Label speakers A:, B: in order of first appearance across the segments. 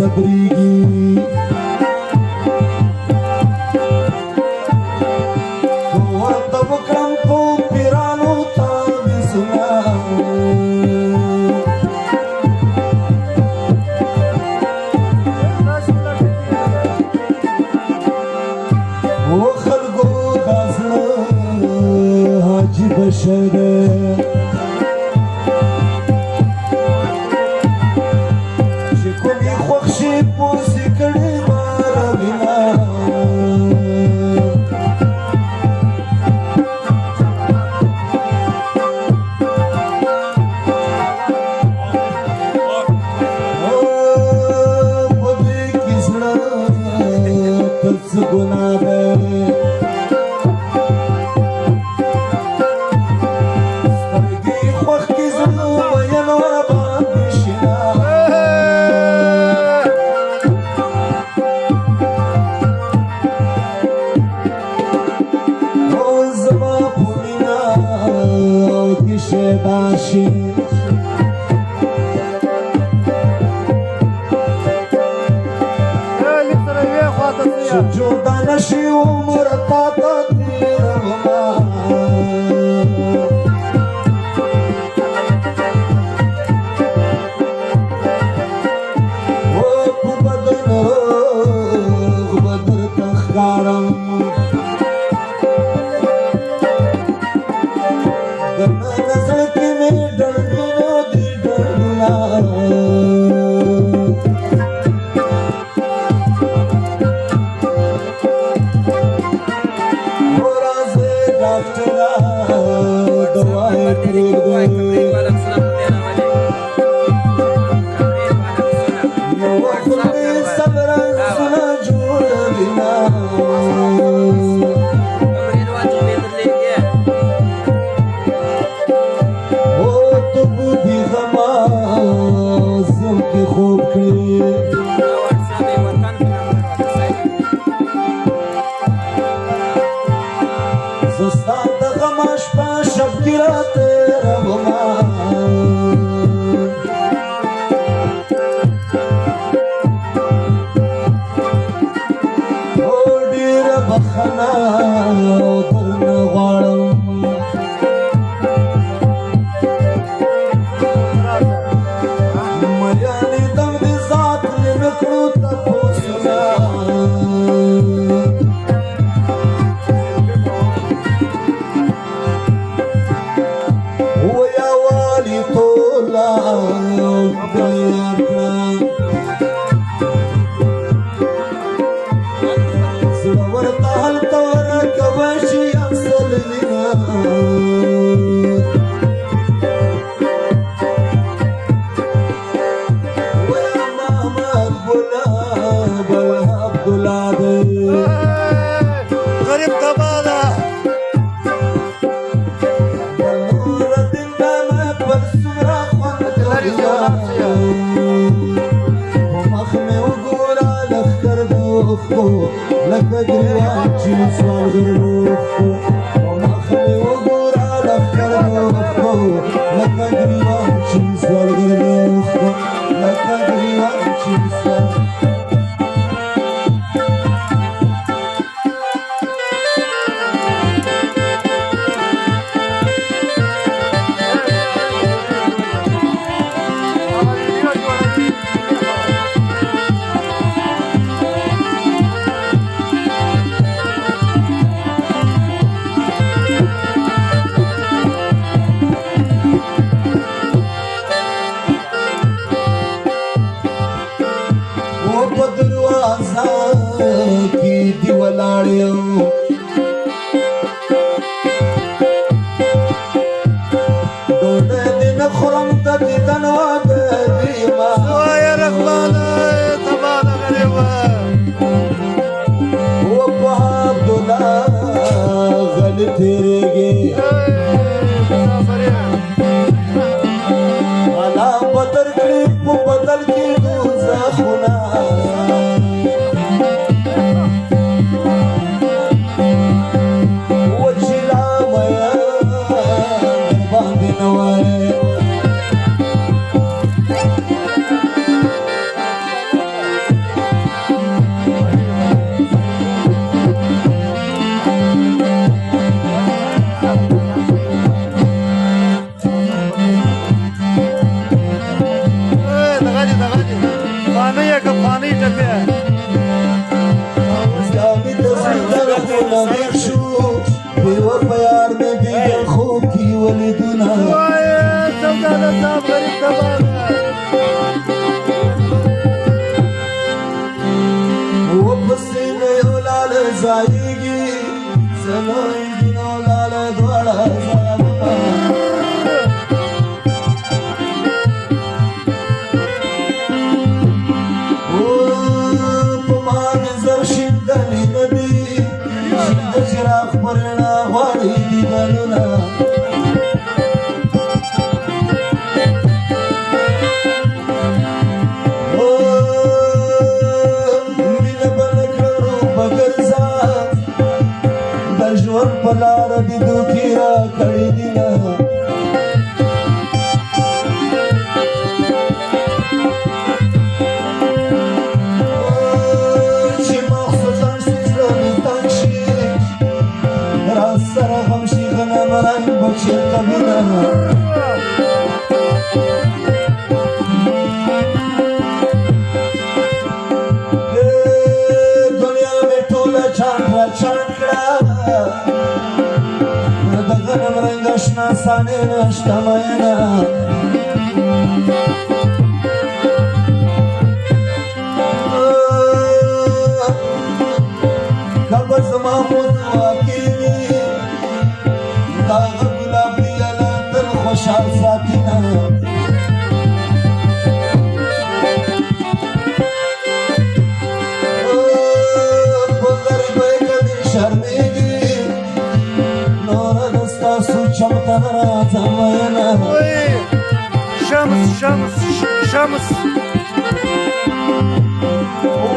A: صبرېږي ورته وکړم په پیرانو تعویذونه و خلکو دا زړه عجیبه شی دی جدا نشي عمر تا ته تېرومه و په بدن روغ به درته ښکارم دننه زړه کې مې ډړډونه دي ډړډونه لکه ګریوان چې سوالګر مخمې وګوره لښکر لکه ګریوان چې سوالګر لکه ګریوان چې سوالګر زلوی دینو لال دوړه زما او په ما نظر شیندلې ندی شیند چراغ پرنا غواړي دیدنونه پلار دی دوکی را کڑی دینا چی مخصوصان سیزرمی تنشی راز سر غمشی غنم رنگ بچی کبینا دنیا میں ٹولا چاند را چاند کرا غنم رنگ اشنا سانه نشتا ماینا کبر زما خودوا کیوی داغ گلاب دیالا تل خوشحال ساتینا بغربای کبھی شرمیگی شمتن رازم وینا
B: شمس شمس شمس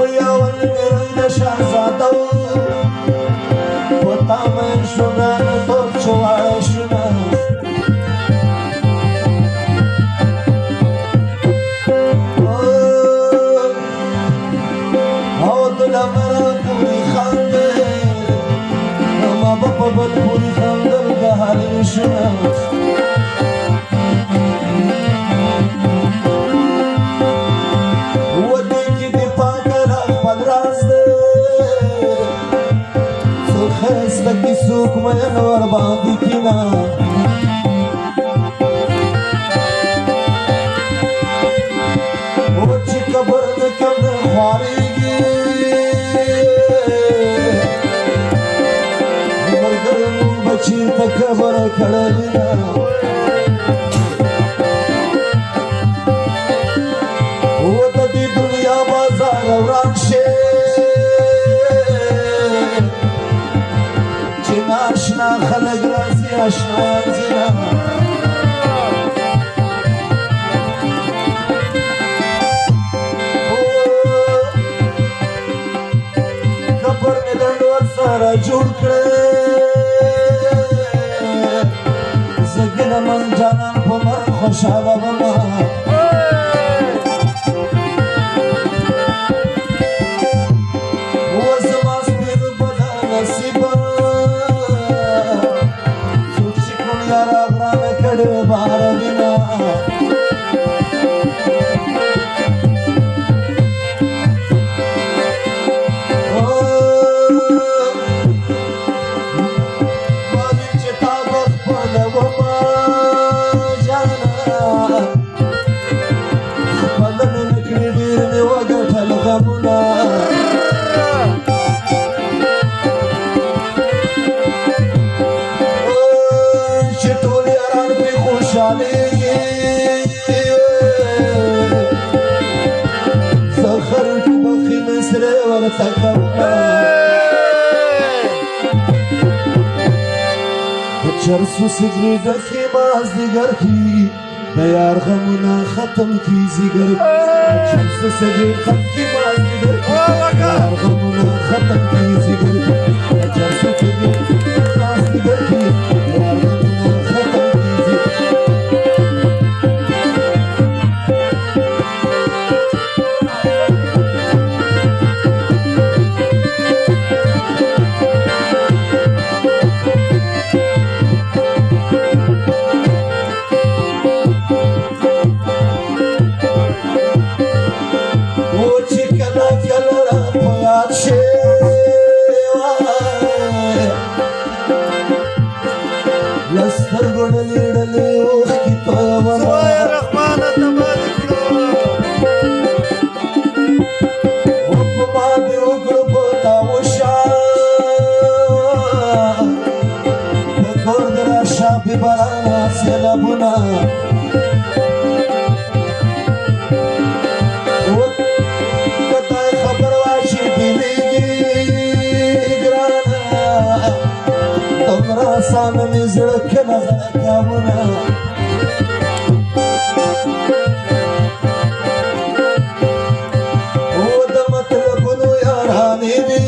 A: ویا والمیرین شهزاده و تامن شدن توب چوار شدن او دل مرا پوری خانده ما بابا بل پوری خانده حالی شناس و دیگی دی پاکر اخبال راز ده سو خسته کی سوک مین ور باندی کنا و چی کبر دکم ده خواریگی بچی تکبر کړلینا او د دې دنیا بازار ورکشه چې ناشنا خلک راځي آشنا زینا کبر مې دندو سره جوړ کړ من جانان پمر خوشحاله بما و زما سپیر بدا نصیبا سوچ شکرون یارا غرام کڑی بار بینا زخر کی بخی مصر ورتکبنا چرسو سگری دکی باز دیگر کی دیار غمونا ختم کی زیگر چرسو سگری خم کی باز دیگر کی دیار غمونا ختم کی زیگر چرسو سگری باز دیگر کی دیار غمونا ختم کی زیگر دمرا سانه مې زړه کې نغله ګامونه او د مطلبونو یارانې دي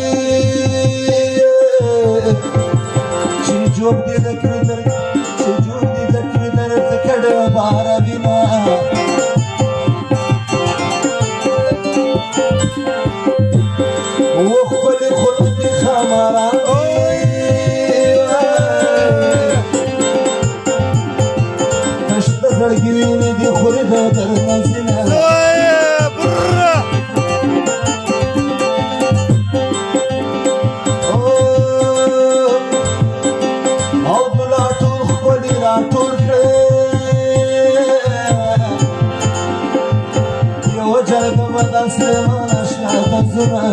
A: چې جوړ دې د کړو در چې جوړ دې د کړو در ته کډه بار وینا او خپل خود دې خماران تشته زړګي ویني دي خوري د در منزله او دلا ټول خپل را ټول کړې یو جرګه ودا سلیمان اشنا د زړه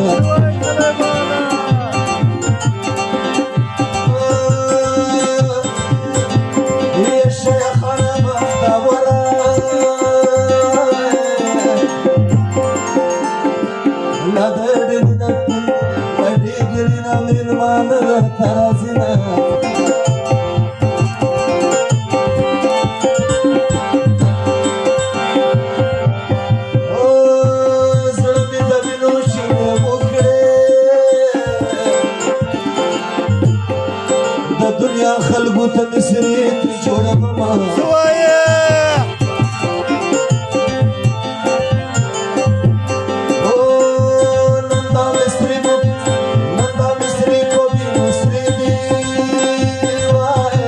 A: دنیا خلقو ته مصری تری جوړه مما او نندا مصری کو بھی مصری دی وای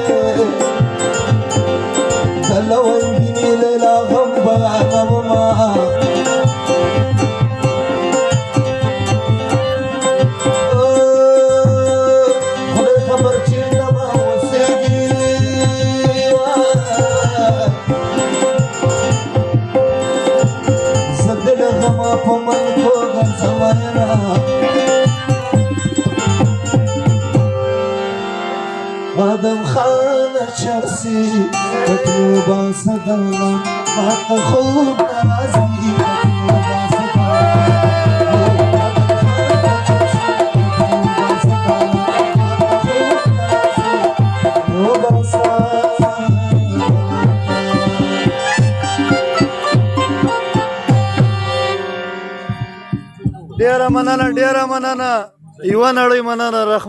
A: دلوي بني ليلا غم بغا مما آدم خان چرسی تطلوبا صدالا حتی خوب نرازی تطلوبا
B: ډیره مننه یوه نړۍ مننه رحمت